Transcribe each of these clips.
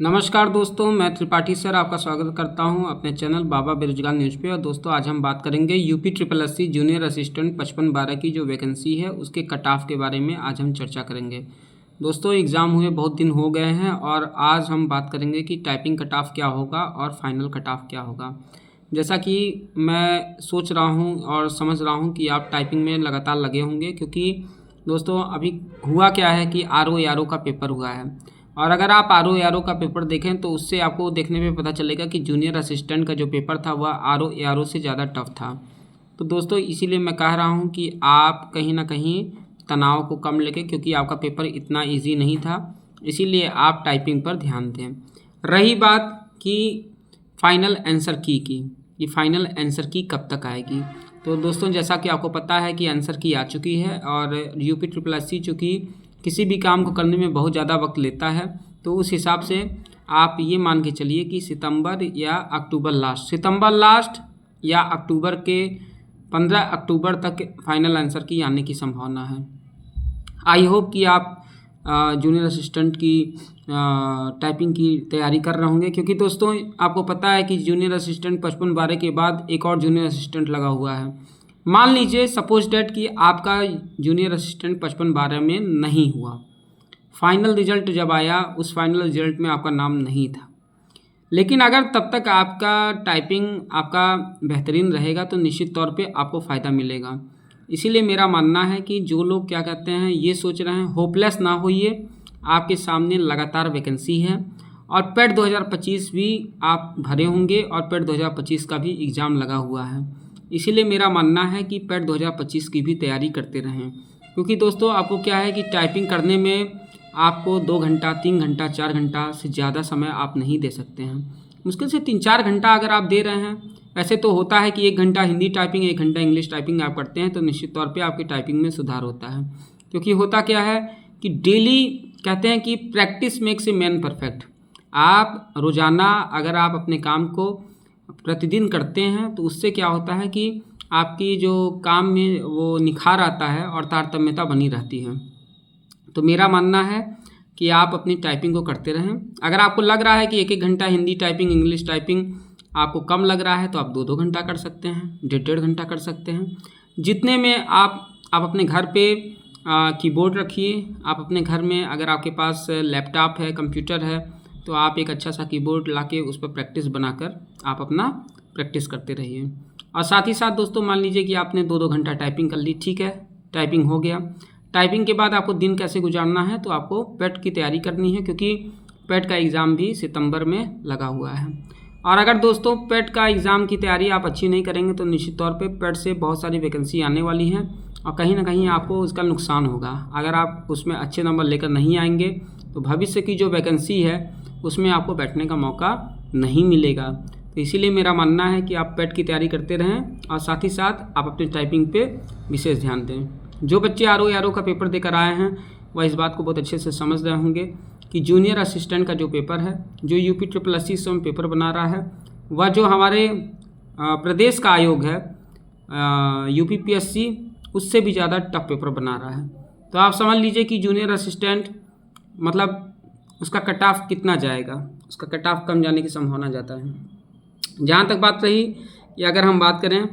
नमस्कार दोस्तों, मैं त्रिपाठी सर आपका स्वागत करता हूं अपने चैनल बाबा बेरोजगार न्यूज़ पे। और दोस्तों आज हम बात करेंगे UP triple SC junior assistant 55-12 की जो वैकेंसी है उसके कट ऑफ के बारे में आज हम चर्चा करेंगे। दोस्तों एग्ज़ाम हुए बहुत दिन हो गए हैं और आज हम बात करेंगे कि टाइपिंग कट ऑफ क्या होगा और फाइनल कट ऑफ क्या होगा। जैसा कि मैं सोच रहा हूँ और समझ रहा हूँ कि आप टाइपिंग में लगातार लगे होंगे, क्योंकि दोस्तों अभी हुआ क्या है कि आर ओ का पेपर हुआ है। और अगर आप आर ओ का पेपर देखें तो उससे आपको देखने में पता चलेगा कि जूनियर असिस्टेंट का जो पेपर था वह आर ओ से ज़्यादा टफ था। तो दोस्तों इसीलिए मैं कह रहा हूं कि आप कहीं ना कहीं तनाव को कम लेके, क्योंकि आपका पेपर इतना इजी नहीं था, इसीलिए आप टाइपिंग पर ध्यान दें। रही बात कि फाइनल आंसर की कि फाइनल आंसर की कब तक आएगी, तो दोस्तों जैसा कि आपको पता है कि आंसर की आ चुकी है। और यूपी ट्रिपल एससी चूँकि किसी भी काम को करने में बहुत ज़्यादा वक्त लेता है, तो उस हिसाब से आप ये मान के चलिए कि सितंबर लास्ट या अक्टूबर के 15 अक्टूबर तक फाइनल आंसर की आने की संभावना है। आई होप कि आप जूनियर असिस्टेंट की टाइपिंग की तैयारी कर रहे होंगे, क्योंकि दोस्तों आपको पता है कि जूनियर असिस्टेंट 55-12 के बाद एक और जूनियर असिस्टेंट लगा हुआ है। मान लीजिए सपोज डेट कि आपका जूनियर असिस्टेंट 55-12 में नहीं हुआ, फाइनल रिजल्ट जब आया उस फाइनल रिजल्ट में आपका नाम नहीं था, लेकिन अगर तब तक आपका टाइपिंग आपका बेहतरीन रहेगा तो निश्चित तौर पे आपको फ़ायदा मिलेगा। इसीलिए मेरा मानना है कि जो लोग क्या कहते हैं ये सोच रहे हैं, होपलेस ना होइए, आपके सामने लगातार वैकेंसी है। और पेट 2025 भी आप भरे होंगे और पेट 2025 का भी एग्ज़ाम लगा हुआ है। इसीलिए मेरा मानना है कि पेट 2025 की भी तैयारी करते रहें, क्योंकि दोस्तों आपको क्या है कि टाइपिंग करने में आपको 2 घंटा 3 घंटा 4 घंटा से ज़्यादा समय आप नहीं दे सकते हैं। मुश्किल से 3-4 घंटा अगर आप दे रहे हैं, वैसे तो होता है कि 1 घंटा हिंदी टाइपिंग 1 घंटा इंग्लिश टाइपिंग आप करते हैं तो निश्चित तौर पे आपकी टाइपिंग में सुधार होता है। क्योंकि होता क्या है कि डेली कहते हैं कि practice makes a man perfect. आप रोज़ाना अगर आप अपने काम को प्रतिदिन करते हैं तो उससे क्या होता है कि आपकी जो काम में वो निखार आता है और तारतम्यता बनी रहती है। तो मेरा मानना है कि आप अपनी टाइपिंग को करते रहें। अगर आपको लग रहा है कि 1-1 घंटा हिंदी टाइपिंग इंग्लिश टाइपिंग आपको कम लग रहा है तो आप 2-2 घंटा कर सकते हैं, 1.5 घंटा कर सकते हैं। जितने में आप अपने घर पे कीबोर्ड रखिए। आप अपने घर में अगर आपके पास लैपटॉप है, कंप्यूटर है, तो आप एक अच्छा सा कीबोर्ड लाके उस पर प्रैक्टिस बनाकर आप अपना प्रैक्टिस करते रहिए। और साथ ही साथ दोस्तों मान लीजिए कि आपने 2-2 घंटा टाइपिंग कर ली, ठीक है, टाइपिंग हो गया। टाइपिंग के बाद आपको दिन कैसे गुजारना है, तो आपको पेट की तैयारी करनी है, क्योंकि पेट का एग्ज़ाम भी सितंबर में लगा हुआ है। और अगर दोस्तों पेट का एग्ज़ाम की तैयारी आप अच्छी नहीं करेंगे तो निश्चित तौर पे पेट से बहुत सारी वैकेंसी आने वाली हैं और कहीं ना कहीं आपको उसका नुकसान होगा। अगर आप उसमें अच्छे नंबर लेकर नहीं आएंगे तो भविष्य की जो वैकेंसी है उसमें आपको बैठने का मौका नहीं मिलेगा। तो इसीलिए मेरा मानना है कि आप पेट की तैयारी करते रहें और साथ ही साथ आप अपनी टाइपिंग पे विशेष ध्यान दें। जो बच्चे आर ओ का पेपर देकर आए हैं वह इस बात को बहुत अच्छे से समझ रहे होंगे कि जूनियर असिस्टेंट का जो पेपर है, जो यूपी ट्रिपल एससी से पेपर बना रहा है, वह जो हमारे प्रदेश का आयोग है यूपीपीएससी, उससे भी ज़्यादा टफ पेपर बना रहा है। तो आप समझ लीजिए कि जूनियर असिस्टेंट मतलब उसका कट ऑफ कितना जाएगा, उसका कट ऑफ कम जाने की संभावना ज़्यादा है। जहाँ तक बात रही कि अगर हम बात करें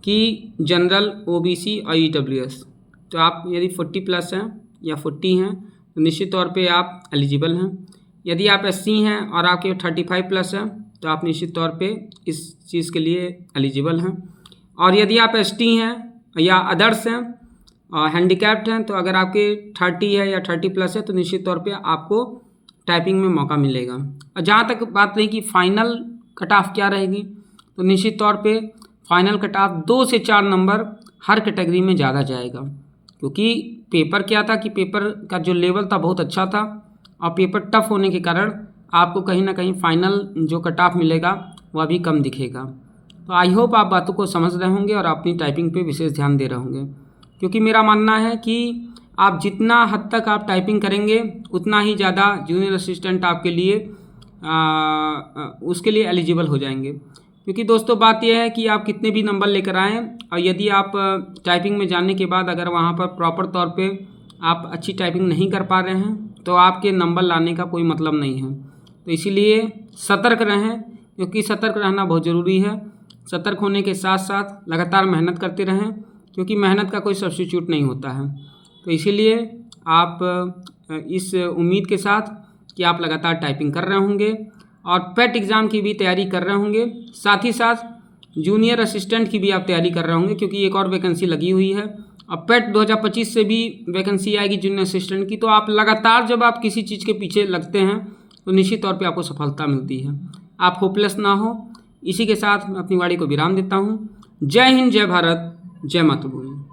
कि जनरल, ओबीसी और ईडब्ल्यूएस, तो आप यदि 40+ हैं या 40 हैं तो निश्चित तौर पे आप एलिजिबल हैं। यदि आप एससी हैं और आपके 35+ हैं तो आप निश्चित तौर पे इस चीज़ के लिए एलिजिबल हैं। और यदि आप एसटी हैं या अदर्स हैं और हैंडीकैप्ड हैं, तो अगर आपके 30 है या 30+ है तो निश्चित तौर पे आपको टाइपिंग में मौका मिलेगा। और जहाँ तक बात रही कि फाइनल कट ऑफ क्या रहेगी, तो निश्चित तौर पे फाइनल कट ऑफ 2 से 4 नंबर हर कैटेगरी में ज़्यादा जाएगा। क्योंकि पेपर क्या था कि पेपर का जो लेवल था बहुत अच्छा था और पेपर टफ होने के कारण आपको कहीं ना कहीं फाइनल जो कट ऑफ मिलेगा वह भी कम दिखेगा। तो आई होप आप बातों को समझ रहे होंगे और अपनी टाइपिंग पे विशेष ध्यान दे रहे होंगे, क्योंकि मेरा मानना है कि आप जितना हद तक आप टाइपिंग करेंगे उतना ही ज़्यादा जूनियर असिस्टेंट आपके लिए उसके लिए एलिजिबल हो जाएंगे। क्योंकि दोस्तों बात यह है कि आप कितने भी नंबर लेकर आएँ और यदि आप टाइपिंग में जाने के बाद अगर वहाँ पर प्रॉपर तौर पे आप अच्छी टाइपिंग नहीं कर पा रहे हैं तो आपके नंबर लाने का कोई मतलब नहीं है। तो इसीलिए सतर्क रहें, क्योंकि सतर्क रहना बहुत ज़रूरी है। सतर्क होने के साथ साथ लगातार मेहनत करते रहें, क्योंकि मेहनत का कोई सब्स्टिट्यूट नहीं होता है। तो इसीलिए आप इस उम्मीद के साथ कि आप लगातार टाइपिंग कर रहे होंगे और पेट एग्ज़ाम की भी तैयारी कर रहे होंगे, साथ ही साथ जूनियर असिस्टेंट की भी आप तैयारी कर रहे होंगे, क्योंकि एक और वैकेंसी लगी हुई है। अब पेट 2025 से भी वैकेंसी आएगी जूनियर असिस्टेंट की। तो आप लगातार जब आप किसी चीज़ के पीछे लगते हैं तो निश्चित तौर पे आपको सफलता मिलती है। आप होपलेस ना हो। इसी के साथ मैं अपनी वाणी को विराम देता हूँ। जय हिंद, जय भारत, जय मातृभूमि।